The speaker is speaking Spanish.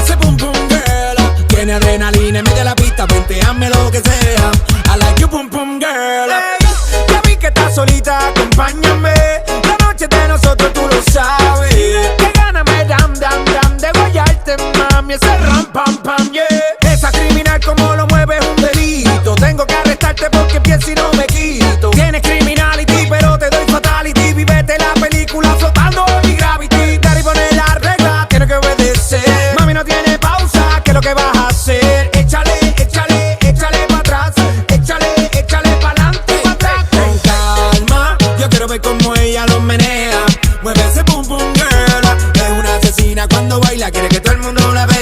ese pum pum girl. Tiene adrenalina en medio de la pista, venteame lo que sea. I like you pum pum girl. Hey, ya vi que estás solita, acompáñame. La noche de nosotros tú lo sabes. Que gana me dam de guayarte, mami. Ese ram pam pam, yeah. Esa criminal como lo mueve es un delito. Tengo que arrestarte porque pienso y no me quito. Tienes criminality pero te doy fatality. Vivete la película flotando en mi gravity. Gary pone la regla, tiene que obedecer. Mami no tiene pausa, que lo que va